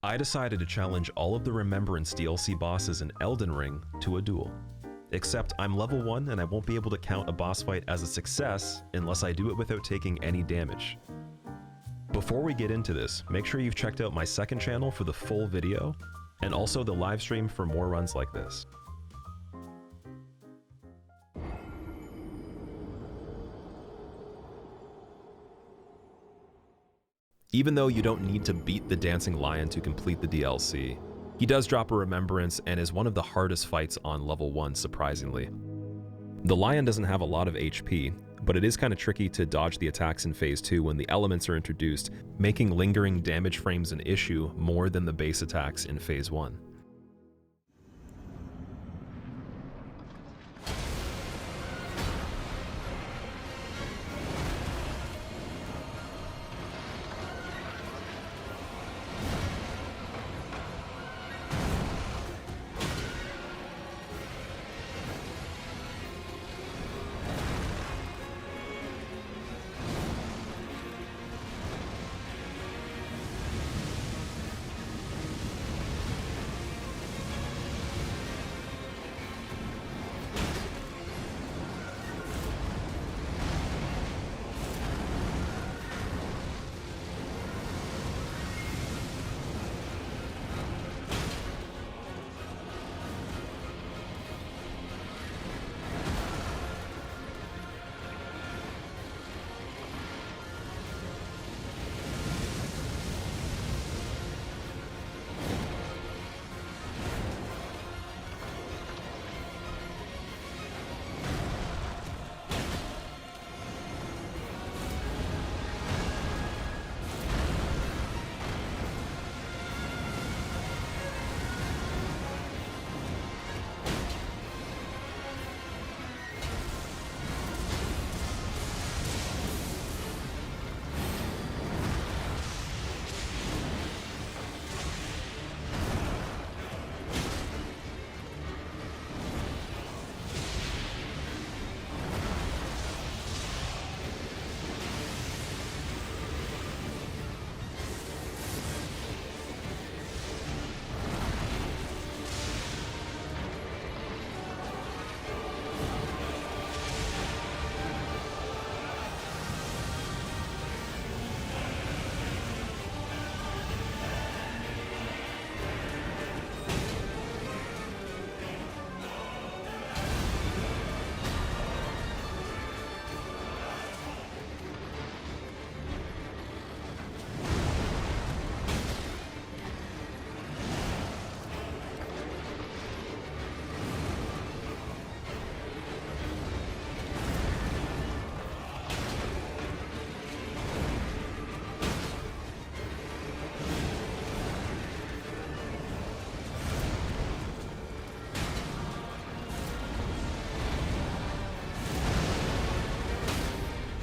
I decided to challenge all of the Remembrance DLC bosses in Elden Ring to a duel. Except I'm level 1 and I won't be able to count a boss fight as a success unless I do it without taking any damage. Before we get into this, make sure you've checked out my second channel for the full video, and also the live stream for more runs like this. Even though you don't need to beat the Dancing Lion to complete the DLC, he does drop a Remembrance and is one of the hardest fights on level 1, surprisingly. The Lion doesn't have a lot of HP, but it is kind of tricky to dodge the attacks in Phase 2 when the elements are introduced, making lingering damage frames an issue more than the base attacks in Phase 1.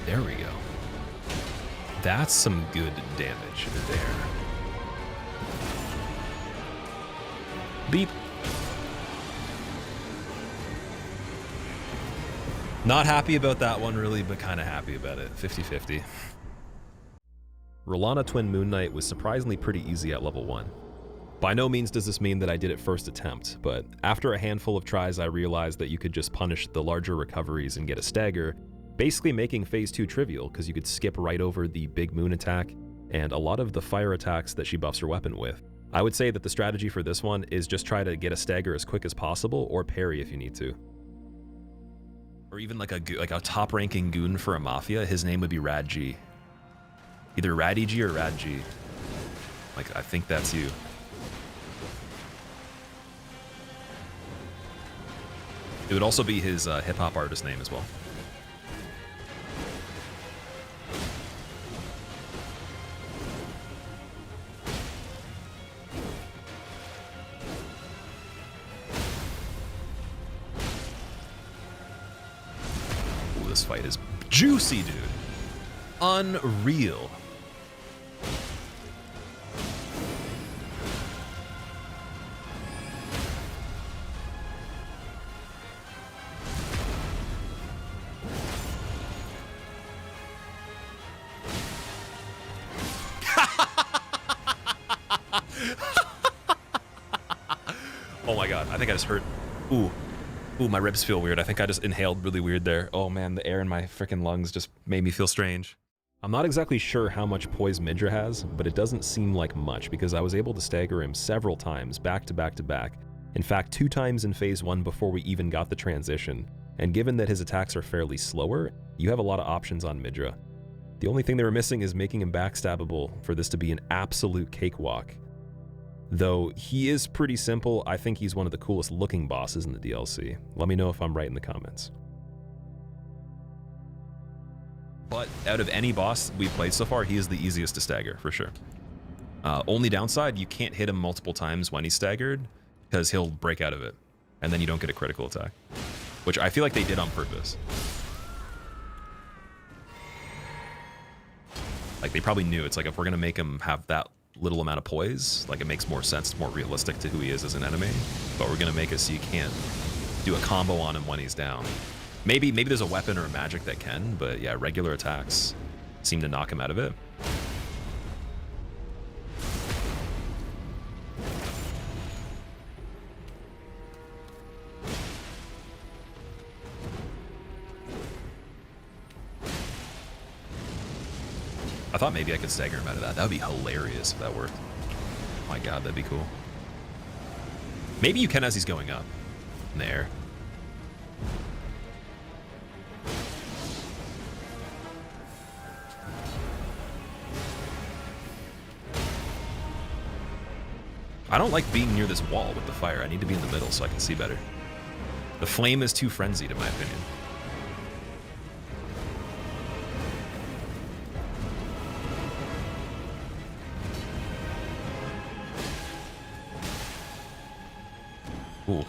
There we go. That's some good damage there. Beep. Not happy about that one really, but kind of happy about it. 50-50. Rolana Twin Moonnight was surprisingly pretty easy at level 1. By no means does this mean that I did it first attempt, but after a handful of tries I realized that you could just punish the larger recoveries and get a stagger, basically making Phase 2 trivial because you could skip right over the big moon attack and a lot of the fire attacks that she buffs her weapon with. I would say that the strategy for this one is just try to get a stagger as quick as possible or parry if you need to. Or even like a top-ranking goon for a mafia, his name would be Rad G. Either Raddy G or Rad G. Like, I think that's you. It would also be his hip-hop artist name as well. This fight is juicy, dude. Unreal. Oh my god, I think I just hurt. Ooh. Ooh, my ribs feel weird. I think I just inhaled really weird there. Oh man, the air in my freaking lungs just made me feel strange. I'm not exactly sure how much Poise Midra has, but it doesn't seem like much because I was able to stagger him several times back to back to back. In fact, 2 times in phase 1 before we even got the transition. And given that his attacks are fairly slower, you have a lot of options on Midra. The only thing they were missing is making him backstabbable for this to be an absolute cakewalk. Though he is pretty simple, I think he's one of the coolest looking bosses in the DLC. Let me know if I'm right in the comments. But out of any boss we've played so far, he is the easiest to stagger, for sure. Only downside, you can't hit him multiple times when he's staggered, because he'll break out of it, and then you don't get a critical attack. Which I feel like they did on purpose. Like, they probably knew, it's like, if we're gonna make him have that little amount of poise, like, it makes more sense, it's more realistic to who he is as an enemy, but we're gonna make it so you can't do a combo on him when he's down. Maybe there's a weapon or a magic that can, but yeah, regular attacks seem to knock him out of it. I thought maybe I could stagger him out of that. That would be hilarious if that worked. Oh my god, that'd be cool. Maybe you can as he's going up in the air. I don't like being near this wall with the fire. I need to be in the middle so I can see better. The flame is too frenzied, in my opinion. Ooh.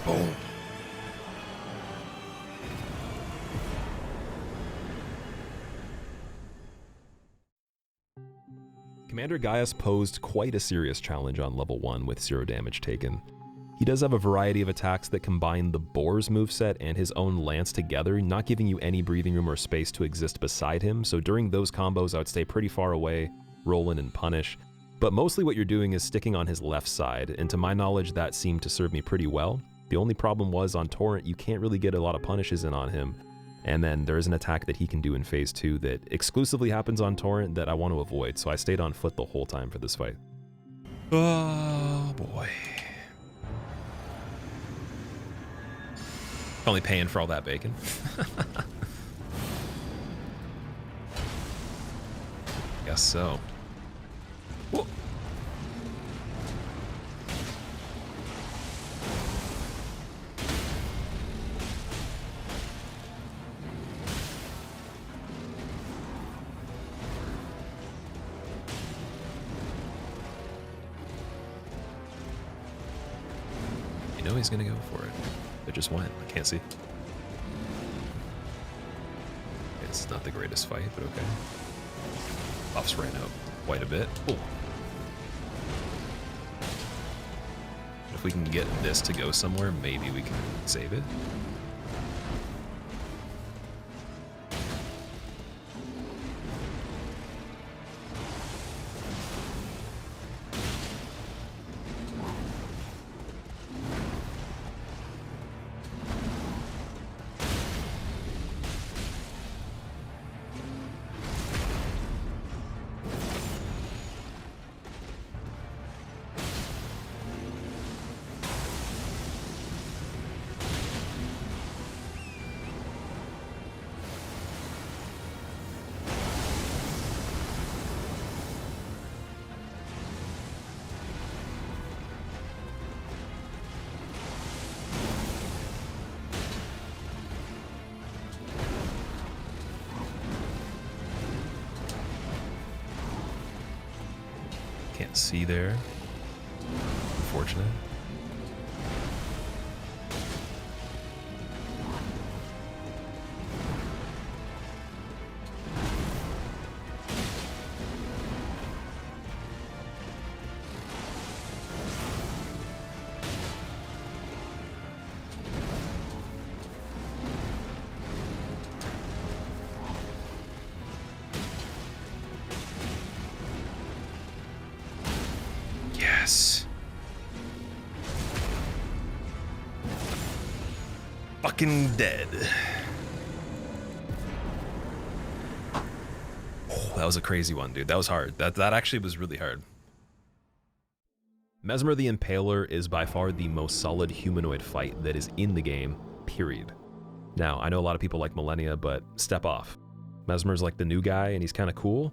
Boom. Commander Gaius posed quite a serious challenge on level 1 with 0 damage taken. He does have a variety of attacks that combine the Boar's moveset and his own lance together, not giving you any breathing room or space to exist beside him, so during those combos I would stay pretty far away, roll in and punish. But mostly what you're doing is sticking on his left side, and to my knowledge that seemed to serve me pretty well. The only problem was on Torrent you can't really get a lot of punishes in on him, and then there is an attack that he can do in phase 2 that exclusively happens on Torrent that I want to avoid, so I stayed on foot the whole time for this fight. Oh boy. Only paying for all that bacon. Guess so. Whoa. You know he's gonna go for it. It just went. I can't see. It's not the greatest fight, but okay. Buffs ran out quite a bit. Ooh. If we can get this to go somewhere, maybe we can save it. C there. Unfortunate. Yes. Fucking dead. Oh, that was a crazy one, dude. That was hard. That actually was really hard. Mesmer the Impaler is by far the most solid humanoid fight that is in the game, period. Now, I know a lot of people like Millennia, but step off. Mesmer's like the new guy, and he's kind of cool.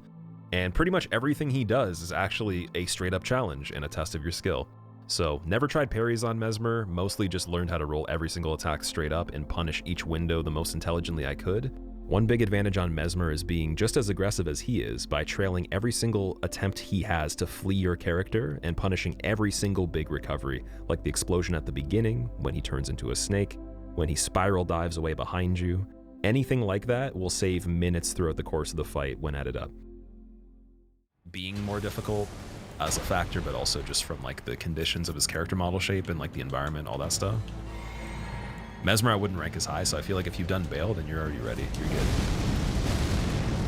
And pretty much everything he does is actually a straight up challenge and a test of your skill. So never tried parries on Mesmer, mostly just learned how to roll every single attack straight up and punish each window the most intelligently I could. One big advantage on Mesmer is being just as aggressive as he is by trailing every single attempt he has to flee your character and punishing every single big recovery, like the explosion at the beginning, when he turns into a snake, when he spiral dives away behind you. Anything like that will save minutes throughout the course of the fight when added up. Being more difficult as a factor, but also just from like the conditions of his character model shape and like the environment, all that stuff. Mesmer I wouldn't rank as high, so I feel like if you've done Bale, then you're already ready. You're good.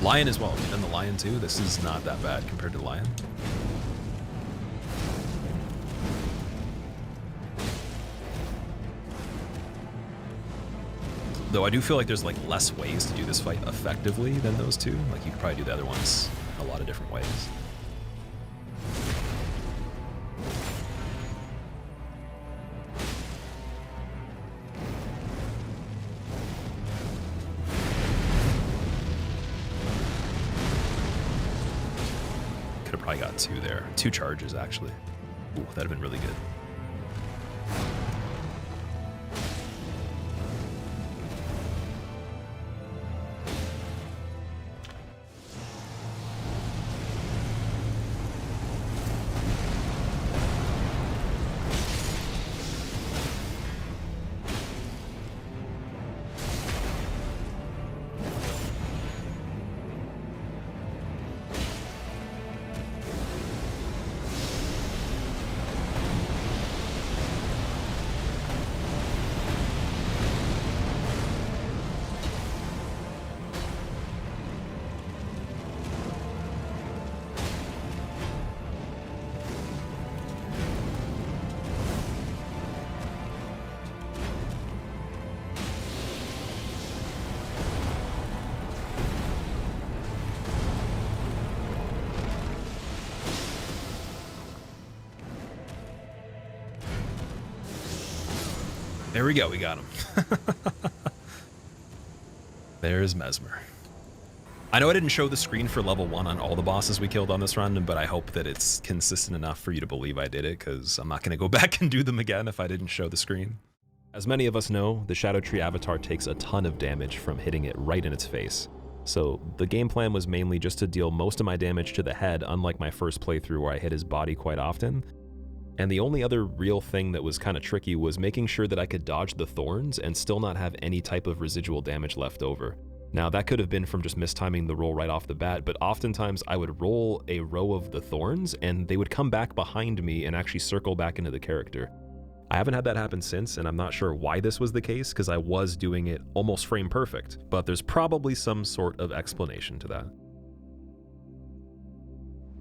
Lion as well. If you've done the Lion too, this is not that bad compared to Lion. Though I do feel like there's like less ways to do this fight effectively than those two. Like you could probably do the other ones a lot of different ways. Could have probably got two there. 2 charges actually. Ooh, that'd have been really good. There we go, we got him. There's Mesmer. I know I didn't show the screen for level 1 on all the bosses we killed on this run, but I hope that it's consistent enough for you to believe I did it, because I'm not going to go back and do them again if I didn't show the screen. As many of us know, the Shadow Tree avatar takes a ton of damage from hitting it right in its face. So the game plan was mainly just to deal most of my damage to the head, unlike my first playthrough where I hit his body quite often. And the only other real thing that was kind of tricky was making sure that I could dodge the thorns and still not have any type of residual damage left over. Now that could have been from just mistiming the roll right off the bat, but oftentimes I would roll a row of the thorns and they would come back behind me and actually circle back into the character. I haven't had that happen since, and I'm not sure why this was the case because I was doing it almost frame perfect, but there's probably some sort of explanation to that.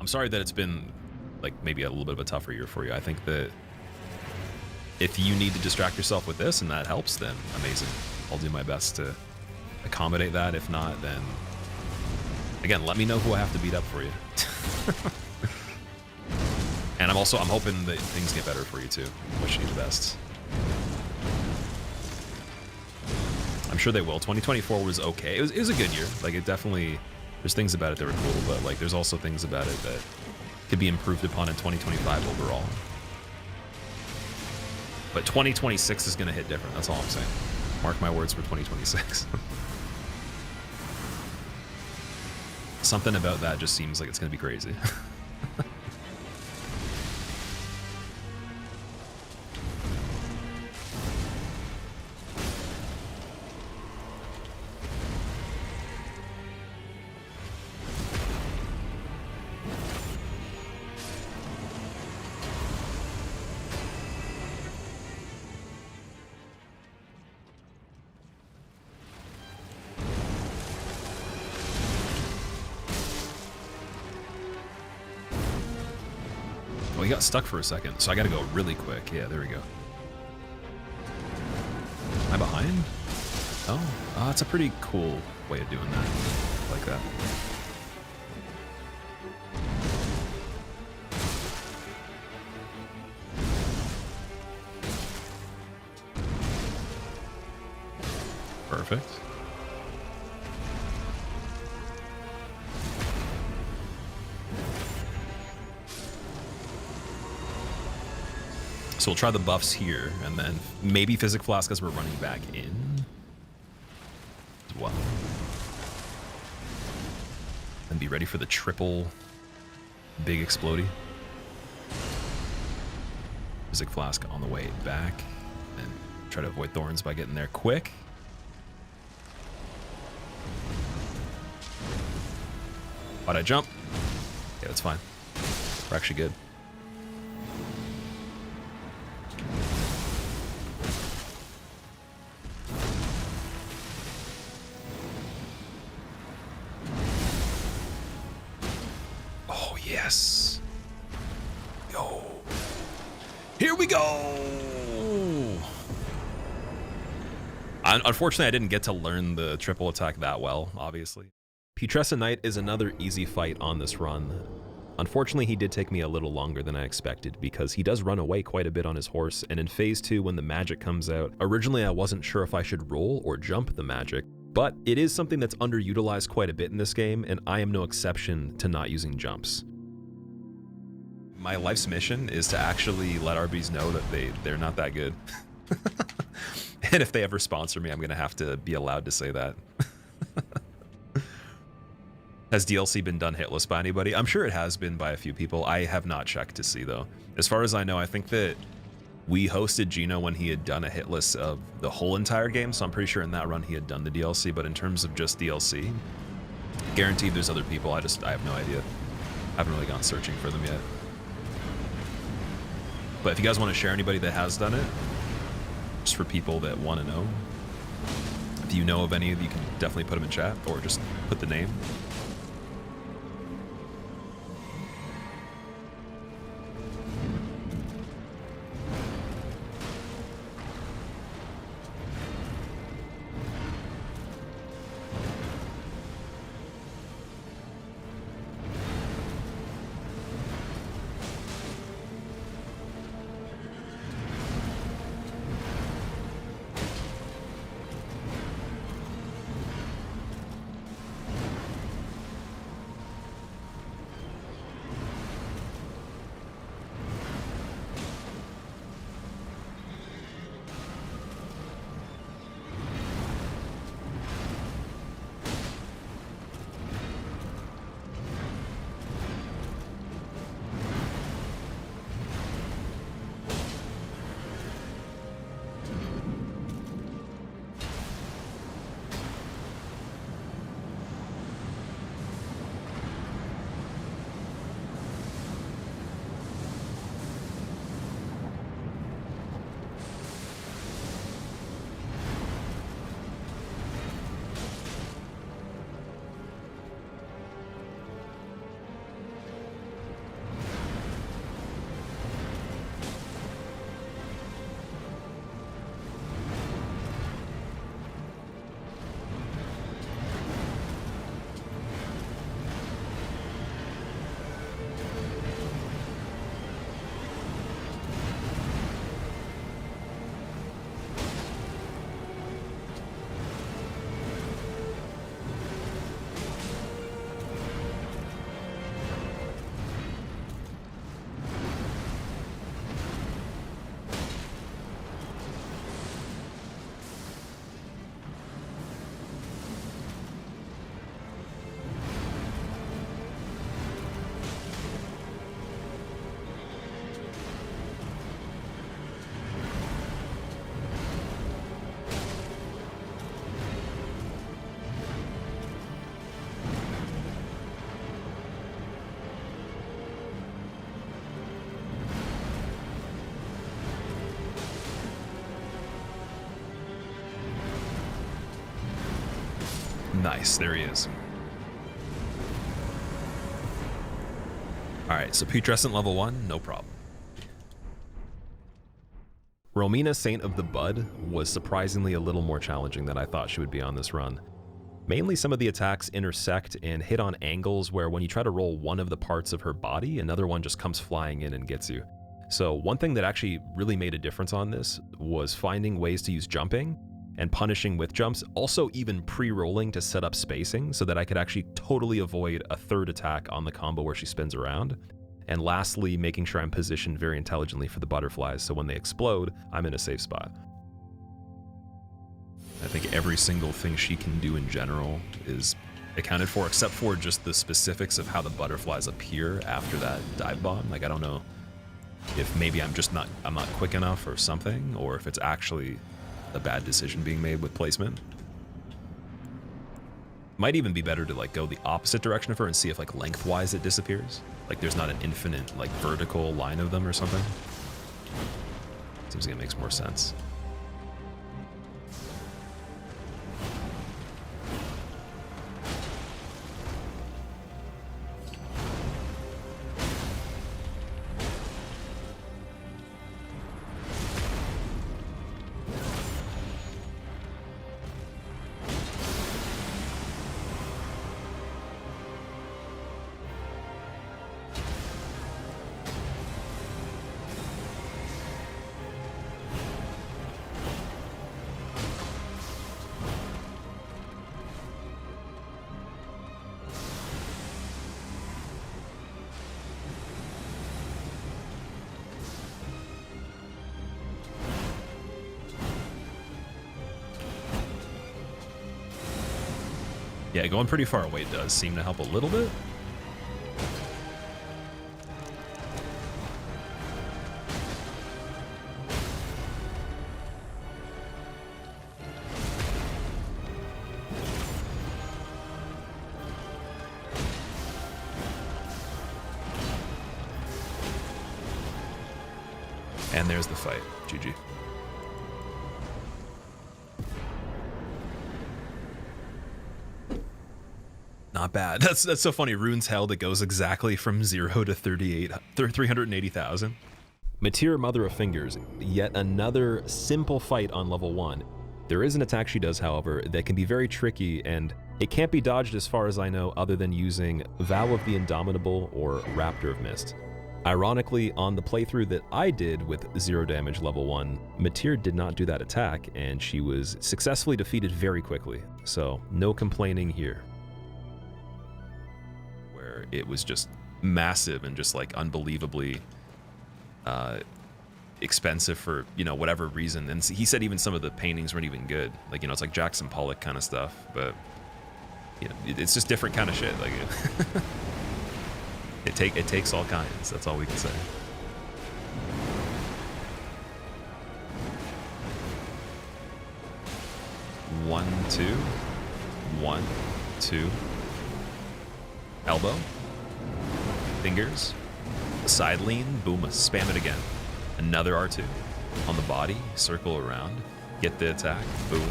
I'm sorry that it's been like maybe a little bit of a tougher year for you. I think that if you need to distract yourself with this and that helps, then amazing. I'll do my best to accommodate that. If not, then again, let me know who I have to beat up for you. And I'm hoping that things get better for you too. Wishing you the best. I'm sure they will. 2024 was okay. It was a good year. Like it definitely, there's things about it that were cool, but like there's also things about it that could be improved upon in 2025 overall. But 2026 is going to hit different. That's all I'm saying. Mark my words for 2026. Something about that just seems like it's going to be crazy. Oh, he got stuck for a second, so I gotta go really quick. Yeah, there we go. Am I behind? Oh, that's a pretty cool way of doing that. I like that. Perfect. So we'll try the buffs here, and then maybe Physic Flask as we're running back in as well. And be ready for the triple big explodey. Physic Flask on the way back, and try to avoid thorns by getting there quick. Why'd I jump? Yeah, that's fine. We're actually good. Oh, yes. Yo. Here we go. Unfortunately, I didn't get to learn the triple attack that well, obviously. Pessa Knight is another easy fight on this run. Unfortunately, he did take me a little longer than I expected because he does run away quite a bit on his horse, and in phase 2 when the magic comes out, originally I wasn't sure if I should roll or jump the magic, but it is something that's underutilized quite a bit in this game, and I am no exception to not using jumps. My life's mission is to actually let RBs know that they're not that good. And if they ever sponsor me, I'm gonna have to be allowed to say that. Has DLC been done hitless by anybody? I'm sure it has been by a few people. I have not checked to see though. As far as I know, I think that we hosted Gino when he had done a hitless of the whole entire game, so I'm pretty sure in that run he had done the DLC, but in terms of just DLC, guaranteed there's other people. I have no idea. I haven't really gone searching for them yet. But if you guys want to share anybody that has done it, just for people that want to know, if you know of any, you can definitely put them in chat or just put the name. Nice, there he is. All Alright, so putrescent level 1, no problem. Romina Saint of the Bud was surprisingly a little more challenging than I thought she would be on this run. Mainly some of the attacks intersect and hit on angles where when you try to roll one of the parts of her body, another one just comes flying in and gets you. So one thing that actually really made a difference on this was finding ways to use jumping and punishing with jumps, also even pre-rolling to set up spacing so that I could actually totally avoid a third attack on the combo where she spins around. And lastly, making sure I'm positioned very intelligently for the butterflies so when they explode, I'm in a safe spot. I think every single thing she can do in general is accounted for, except for just the specifics of how the butterflies appear after that dive bomb. Like, I don't know if maybe I'm not quick enough or something, or if it's actually a bad decision being made with placement. Might even be better to like go the opposite direction of her and see if like lengthwise it disappears. Like there's not an infinite like vertical line of them or something. Seems like it makes more sense. Yeah, going pretty far away does seem to help a little bit. And there's the fight. GG. Not bad. That's so funny. Runes held, it goes exactly from 0 to 380,000. Midra, Mother of Fingers, yet another simple fight on level 1. There is an attack she does, however, that can be very tricky, and it can't be dodged as far as I know other than using Vow of the Indomitable or Raptor of Mist. Ironically, on the playthrough that I did with 0 damage level 1, Midra did not do that attack, and she was successfully defeated very quickly, so no complaining here. It was just massive and just like unbelievably expensive for, you know, whatever reason. And he said even some of the paintings weren't even good. Like, you know, it's like Jackson Pollock kind of stuff, but you know, it's just different kind of shit. Like it takes all kinds. That's all we can say. One, two, 1, 2. Elbow, fingers, side lean, boom, spam it again. Another R2 on the body, circle around, get the attack, boom.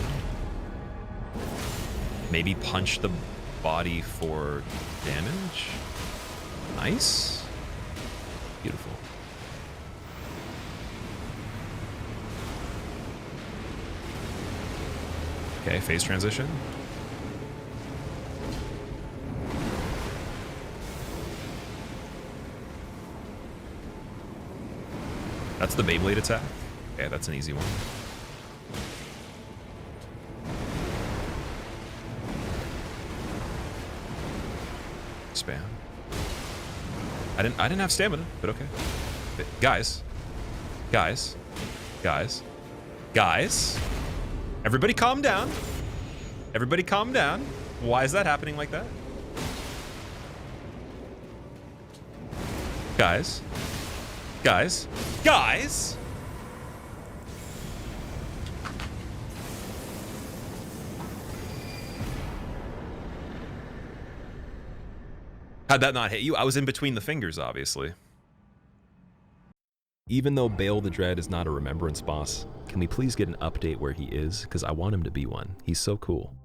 Maybe punch the body for damage. Nice. Beautiful. Okay, phase transition. That's the Beyblade attack. Okay, that's an easy one. Spam. I didn't have stamina, but okay. Guys. Everybody calm down. Everybody calm down. Why is that happening like that? Guys. How'd that not hit you? I was in between the fingers, obviously. Even though Bale the Dread is not a remembrance boss, can we please get an update where he is? Because I want him to be one. He's so cool.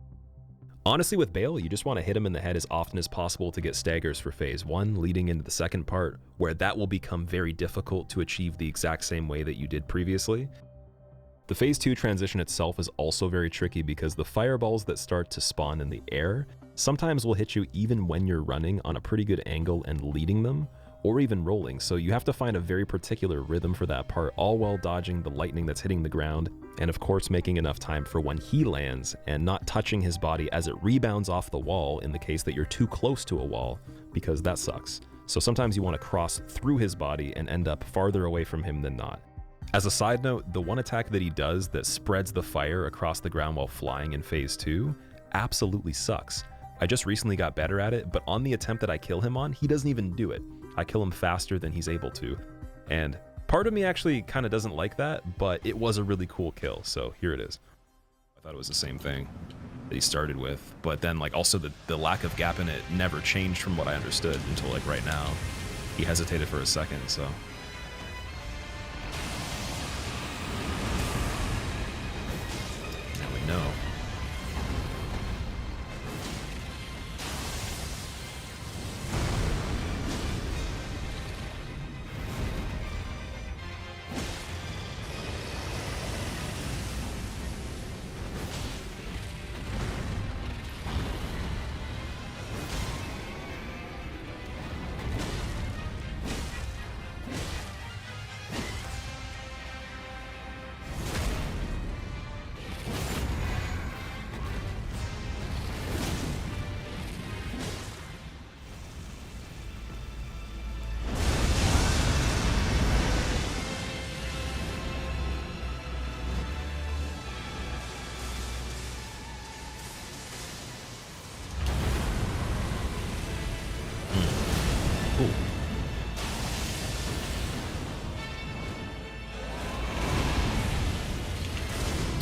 Honestly, with Bale, you just want to hit him in the head as often as possible to get staggers for phase 1, leading into the second part, where that will become very difficult to achieve the exact same way that you did previously. The phase 2 transition itself is also very tricky because the fireballs that start to spawn in the air sometimes will hit you even when you're running on a pretty good angle and leading them, or even rolling, so you have to find a very particular rhythm for that part, all while dodging the lightning that's hitting the ground, and of course making enough time for when he lands and not touching his body as it rebounds off the wall in the case that you're too close to a wall, because that sucks. So sometimes you want to cross through his body and end up farther away from him than not. As a side note, the one attack that he does that spreads the fire across the ground while flying in phase 2 absolutely sucks. I just recently got better at it, but on the attempt that I kill him on, he doesn't even do it. I kill him faster than he's able to. And part of me actually kind of doesn't like that, but it was a really cool kill, so here it is. I thought it was the same thing that he started with, but then like also the lack of gap in it never changed from what I understood until like right now. He hesitated for a second, so. Now we know.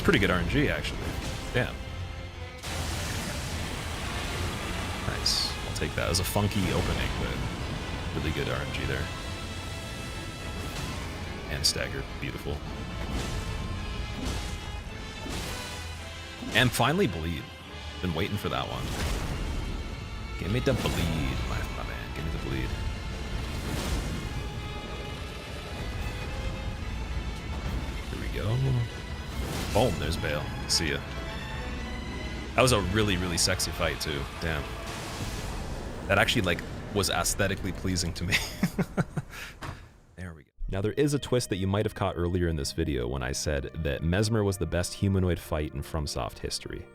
Pretty good RNG, actually. Damn. Nice. I'll take that. It was a funky opening, but really good RNG there. And staggered. Beautiful. And finally bleed. Been waiting for that one. Give me the bleed, my man. Give me the bleed. Here we go. Boom, there's Bale. See ya. That was a really, really sexy fight too. Damn. That actually like was aesthetically pleasing to me. There we go. Now there is a twist that you might have caught earlier in this video when I said that Mesmer was the best humanoid fight in FromSoft history.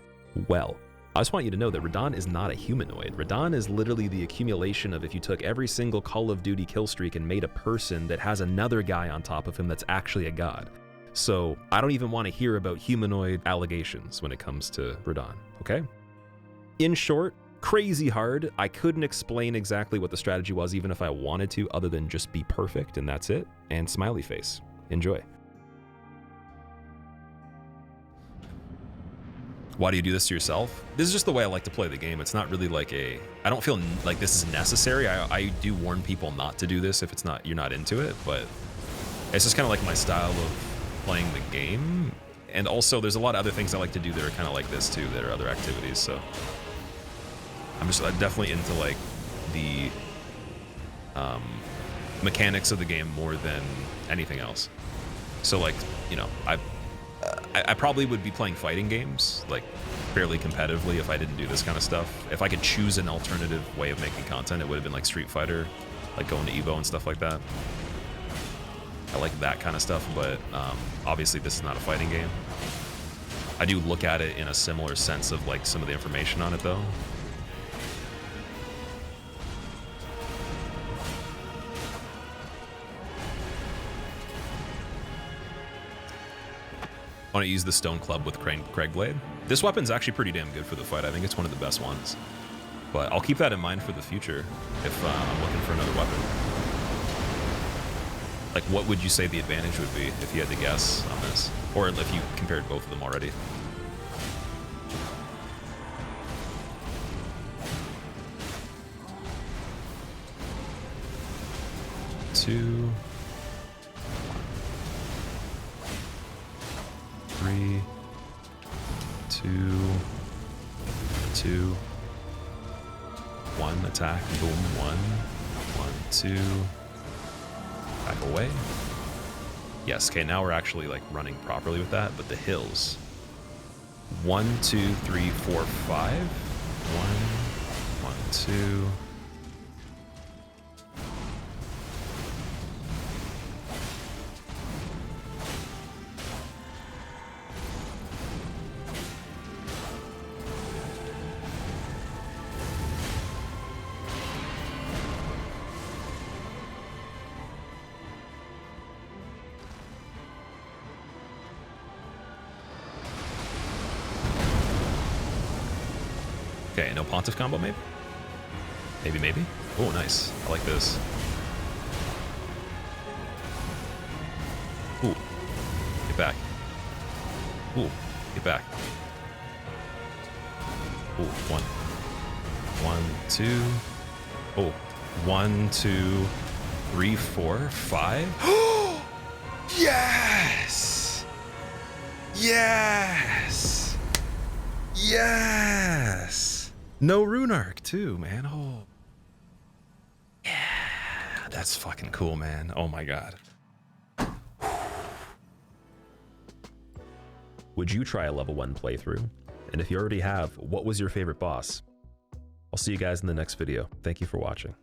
Well, I just want you to know that Redon is not a humanoid. Redon is literally the accumulation of if you took every single Call of Duty kill streak and made a person that has another guy on top of him that's actually a god. So I don't even want to hear about humanoid allegations when it comes to Redon, okay? In short, crazy hard. I couldn't explain exactly what the strategy was even if I wanted to, other than just be perfect, and that's it. And smiley face. Enjoy. Why do you do this to yourself? This is just the way I like to play the game. It's not really like I don't feel like this is necessary. I do warn people not to do this if you're not into it, but it's just kind of like my style of playing the game. And also there's a lot of other things I like to do that are kind of like this too, that are other activities, so I'm definitely into like the mechanics of the game more than anything else. So like, you know, I probably would be playing fighting games like fairly competitively if I didn't do this kind of stuff. If I could choose an alternative way of making content, it would have been like Street Fighter, like going to Evo and stuff like that. I like that kind of stuff, but obviously this is not a fighting game. I do look at it in a similar sense of like some of the information on it though. I want to use the Stone Club with Craig Blade. This weapon's actually pretty damn good for the fight. I think it's one of the best ones. But I'll keep that in mind for the future if I'm looking for another weapon. Like, what would you say the advantage would be if you had to guess on this? Or if you compared both of them already? Two. 3, 2, 2. 1 attack, boom, 1. 1, 2. Back away. Yes, okay, now we're actually like running properly with that, but the hills. 1, 2, 3, 4, 5. 1, 1, 2. Okay, no Pontiff combo, maybe? Maybe. Oh, nice. I like this. Ooh. Get back. Ooh. Get back. Ooh, 1. 1, 2. Oh. 1, 2, 3, 4, 5. Yes! Yes! Yes! No rune arc too, man. Oh. Yeah. That's fucking cool, man. Oh my god. Would you try a level 1 playthrough? And if you already have, what was your favorite boss? I'll see you guys in the next video. Thank you for watching.